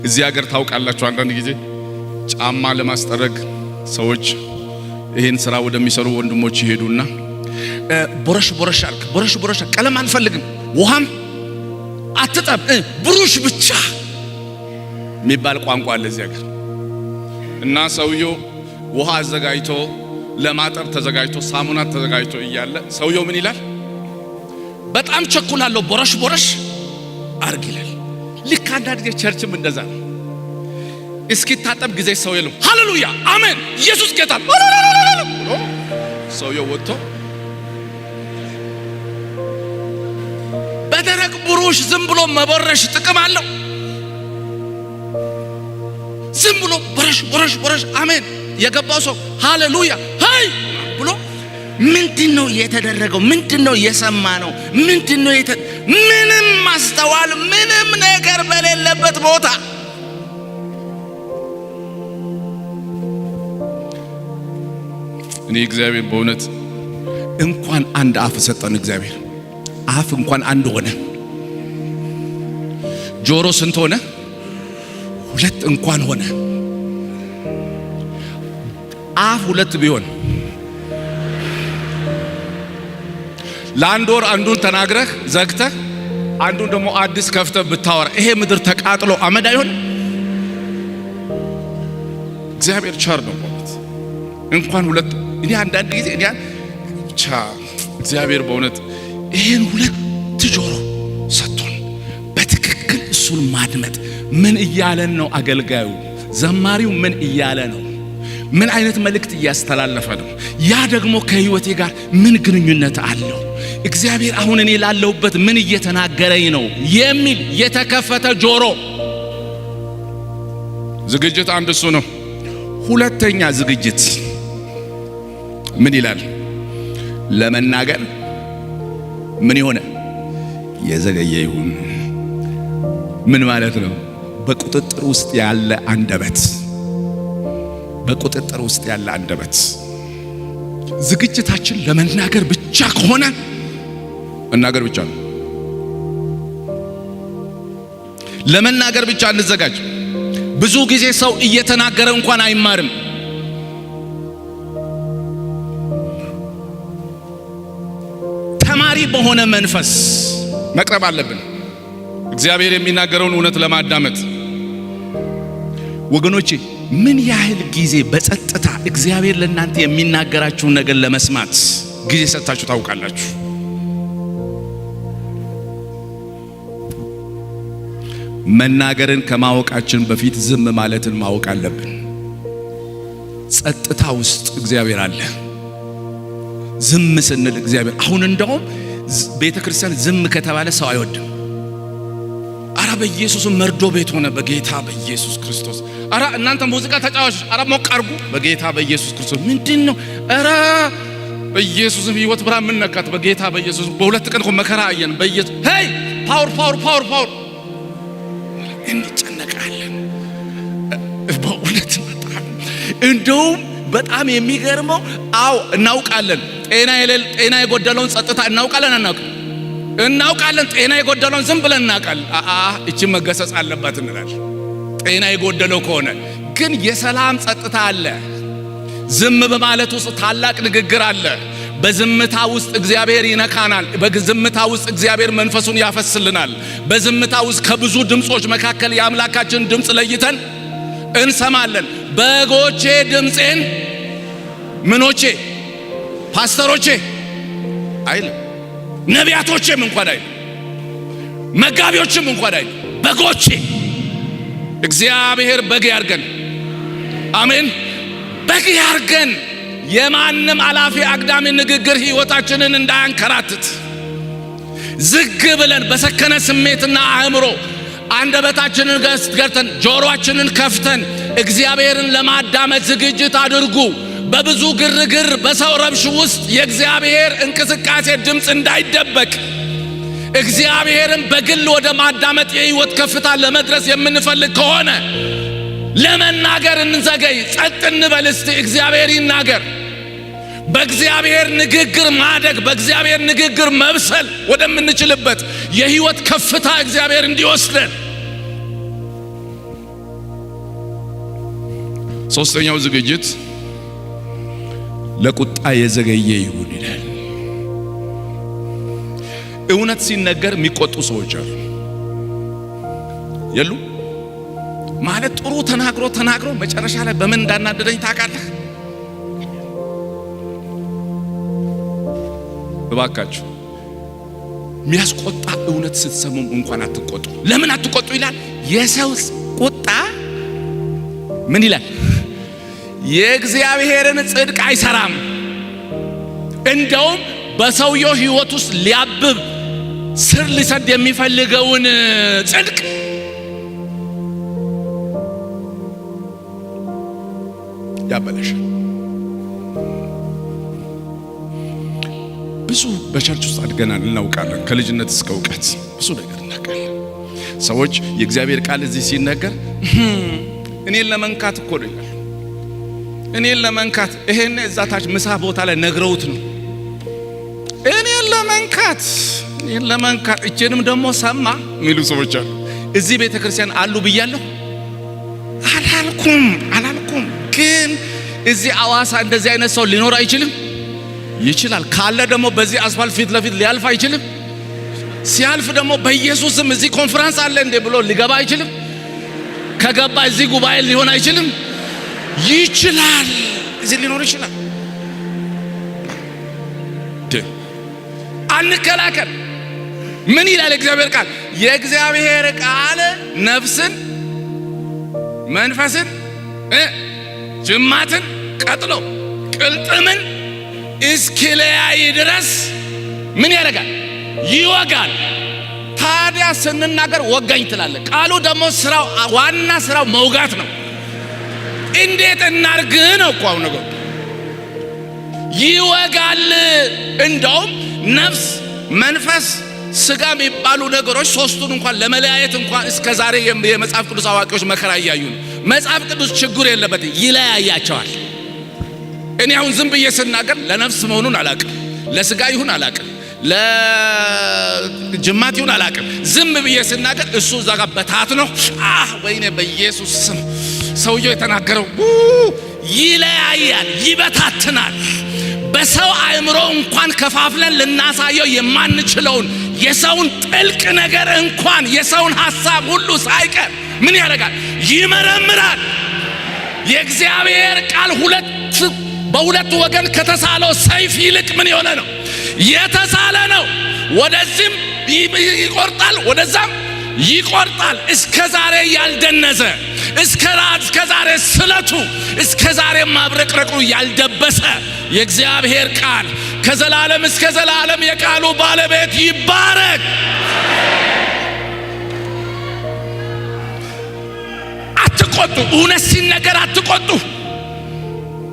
እዚህ ሀገር ታውቃላችሁ አንዳንድ ጊዜ ጫማ ለማስጠረግ ሰዎች ይሄን ስራ ወደሚሰሩ ወንድሞች ይሄዱና ቦረሽ አልክ ቦረሽ ቀለም አንፈልግም ውሃም አትጠብ ብሩሽ ብቻ የሚባል ቋንቋ አለ እዚህ ሀገር እና ሰውየው ውሃ አዘጋጅቶ ለማጠብ ተዘጋጅቶ ሳሙና ተዘጋጅቶ እያለ ሰውየው ምን ይላል? በጣም ቸኩላለሁ ቦረሽ አርግ ይላል። ልክ አንዳንድ ጊዜ ቸርችም እንደዛ ነው። እስኪ ታጠብ ጊዜ ሰው የለም። ሃሌሉያ አሜን ኢየሱስ ጌታ ነው። ሰውየው ወጥቶ በደረቅ ብሩሽ ዝም ብሎ መቦረሽ ጥቅም አለው? ዝም ብሎ ቦረሽ አሜን የገባው ሰው ሃሌሉያ ሃይ ብሎ ምንድነው የተደረገው? ምንድነው የሰማነው? ምንድነው ምንም ማስተዋል ምንም ነገር በሌለበት ቦታ እኔ እግዚአብሔር በእውነት እንኳን አንድ አፍ ሰጠን። እግዚአብሔር አፍ እንኳን አንድ ሆነ። ጆሮ ስንት ሆነ? ሁለት እንኳን ሆነ። አፍ ሁለት ቢሆን ለአንድ ወር አንዱን ተናግረህ ዘግተህ አንዱን ደግሞ አዲስ ከፍተህ ብታወራ ይሄ ምድር ተቃጥሎ አመድ አይሆን? እግዚአብሔር ቸር ነው ማለት እንኳን ሁለት እኔ አንዳንድ ጊዜ እኔ እግዚአብሔር በእውነት ይሄን ሁለት ጆሮ ሰጥቶን በትክክል እሱን ማድመጥ ምን እያለን ነው? አገልጋዩ ዘማሪው ምን እያለ ነው? ምን አይነት መልእክት እያስተላለፈ ነው? ያ ደግሞ ከህይወቴ ጋር ምን ግንኙነት አለው? እግዚአብሔር አሁን እኔ ላለሁበት ምን እየተናገረኝ ነው የሚል የተከፈተ ጆሮ። ዝግጅት አንድ እሱ ነው። ሁለተኛ ዝግጅት ምን ይላል? ለመናገር ምን ይሆነ የዘገየ ይሁን። ምን ማለት ነው? በቁጥጥር ውስጥ ያለ አንደበት። በቁጥጥር ውስጥ ያለ አንደበት። ዝግጅታችን ለመናገር ብቻ ከሆነ መናገር ብቻ ነው። ለመናገር ብቻ እንዘጋጅ። ብዙ ጊዜ ሰው እየተናገረ እንኳን አይማርም። ተማሪ በሆነ መንፈስ መቅረብ አለብን እግዚአብሔር የሚናገረውን እውነት ለማዳመጥ። ወገኖቼ ምን ያህል ጊዜ በጸጥታ እግዚአብሔር ለእናንተ የሚናገራችሁን ነገር ለመስማት ጊዜ ሰጥታችሁ ታውቃላችሁ? መናገርን ከማወቃችን በፊት ዝም ማለትን ማወቅ አለብን። ጸጥታ ውስጥ እግዚአብሔር አለ። ዝም ስንል እግዚአብሔር አሁን እንደውም ቤተክርስቲያን ዝም ከተባለ ሰው አይወድም። አረ በኢየሱስ መርዶ ቤት ሆነ በጌታ በኢየሱስ ክርስቶስ። አረ እናንተ ሙዚቃ ተጫዋች አረ ሞቅ አርጉ በጌታ በኢየሱስ ክርስቶስ። ምንድነው? አረ በኢየሱስ ህይወት ብራ ምን ነካት? በጌታ በኢየሱስ በሁለት ቀን መከራ አየን በኢየሱስ ሄይ ፓወር እንጨነቃለን። በእውነት እንደውም በጣም የሚገርመው አው እናውቃለን። ጤና የጎደለውን ጸጥታ እናውቃለን። ጤና የጎደለውን ዝም ብለን እናውቃለን። እቺ መገሰጽ አለባት እንላለን። ጤና የጎደለው ከሆነ ግን የሰላም ጸጥታ አለ። ዝም በማለት ውስጥ ታላቅ ንግግር አለ። በዝምታ ውስጥ እግዚአብሔር ይነካናል። በዝምታ ውስጥ እግዚአብሔር መንፈሱን ያፈስልናል። በዝምታ ውስጥ ከብዙ ድምጾች መካከል የአምላካችን ድምጽ ለይተን እንሰማለን። በጎቼ ድምጼን ምኖቼ ፓስተሮቼ አይል ነቢያቶቼም እንኳን አይል መጋቢዎችም እንኳን አይል በጎቼ። እግዚአብሔር በግ ያርገን። አሜን። በግ ያርገን። የማንም አላፊ አግዳሚ ንግግር ህይወታችንን እንዳያንከራትት ዝግ ብለን በሰከነ ስሜትና አእምሮ አንደበታችንን ገርተን ጆሮአችንን ከፍተን እግዚአብሔርን ለማዳመጥ ዝግጅት አድርጉ። በብዙ ግርግር በሰው ረብሽ ውስጥ የእግዚአብሔር እንቅስቃሴ ድምጽ እንዳይደበቅ እግዚአብሔርን በግል ወደ ማዳመጥ የህይወት ከፍታ ለመድረስ የምንፈልግ ከሆነ ለመናገር እንዘገይ። ጸጥ እንበል። እስቲ እግዚአብሔር ይናገር። በእግዚአብሔር ንግግር ማደግ፣ በእግዚአብሔር ንግግር መብሰል ወደምንችልበት የህይወት ከፍታ እግዚአብሔር እንዲወስደን ሶስተኛው ዝግጅት ለቁጣ የዘገየ ይሁን ይላል። እውነት ሲነገር የሚቆጡ ሰዎች አሉ የሉ ማለት ጥሩ ተናግሮ መጨረሻ ላይ በምን እንዳናደደኝ ታውቃለህ? እባካችሁ የሚያስቆጣ እውነት ስትሰሙም እንኳን አትቆጡ። ለምን አትቆጡ ይላል? የሰው ቁጣ ምን ይላል? የእግዚአብሔርን ጽድቅ አይሰራም። እንደውም በሰውየው ሕይወት ውስጥ ሊያብብ ስር ሊሰድ የሚፈልገውን ጽድቅ ያበላሻል። ብዙ በቸርች ውስጥ አድገናል፣ እናውቃለን። ከልጅነት እስከ እውቀት ብዙ ነገር እናውቃለን። ሰዎች የእግዚአብሔር ቃል እዚህ ሲነገር እኔን ለመንካት እኮ ነው ይላል። እኔን ለመንካት ይሄን እዛ ታች ምሳ ቦታ ላይ ነግረውት ነው። እኔን ለመንካት እጄንም ደግሞ ሰማ የሚሉ ሰዎች አሉ። እዚህ ቤተክርስቲያን አሉ ብያለሁ አላልኩም። ግን እዚህ አዋሳ እንደዚህ አይነት ሰው ሊኖር አይችልም? ይችላል። ካለ ደግሞ በዚህ አስፋልት ፊት ለፊት ሊያልፍ አይችልም? ሲያልፍ ደግሞ በኢየሱስም እዚህ ኮንፈረንስ አለ እንዴ ብሎ ሊገባ አይችልም? ከገባ እዚህ ጉባኤ ሊሆን አይችልም? ይችላል። እዚህ ሊኖር ይችላል። አንከላከል። ምን ይላል እግዚአብሔር ቃል? የእግዚአብሔር ቃል ነፍስን መንፈስን ጅማትን ቀጥሎ ቅልጥምን እስኪለያይ ድረስ ምን ያደርጋል? ይወጋል። ታዲያ ስንናገር ወጋኝ ትላለህ። ቃሉ ደግሞ ስራው ዋና ስራው መውጋት ነው። እንዴት እናርግ ነው እኮ አሁን ነገር ይወጋል። እንደውም ነፍስ መንፈስ ስጋ የሚባሉ ነገሮች ሶስቱን እንኳን ለመለያየት እንኳን እስከዛሬ የመጽሐፍ ቅዱስ አዋቂዎች መከራ እያዩ ነው። መጽሐፍ ቅዱስ ችግር የለበትም፣ ይለያያቸዋል። እኔ አሁን ዝም ብዬ ስናገር ለነፍስ መሆኑን አላቅም፣ ለስጋ ይሁን አላቅም፣ ለጅማት ይሁን አላቅም። ዝም ብዬ ስናገር እሱ እዛ ጋር በታት ነው። ወይኔ በኢየሱስ ስም ሰውየው የተናገረው ይለያያል፣ ይበታትናል። በሰው አእምሮ እንኳን ከፋፍለን ልናሳየው የማንችለውን የሰውን ጥልቅ ነገር እንኳን የሰውን ሐሳብ ሁሉ ሳይቀር ምን ያደርጋል? ይመረምራል። የእግዚአብሔር ቃል በሁለት ወገን ከተሳለው ሰይፍ ይልቅ ምን የሆነ ነው? የተሳለ ነው። ወደዚህም ይቆርጣል፣ ወደዛም ይቆርጣል። እስከ ዛሬ ያልደነዘ እስከ ዛሬ ስለቱ እስከ ዛሬ ማብረቅረቁ ያልደበሰ የእግዚአብሔር ቃል ከዘላለም እስከ ዘላለም የቃሉ ባለቤት ይባረክ። አትቆጡ። እውነት ሲነገር አትቆጡ።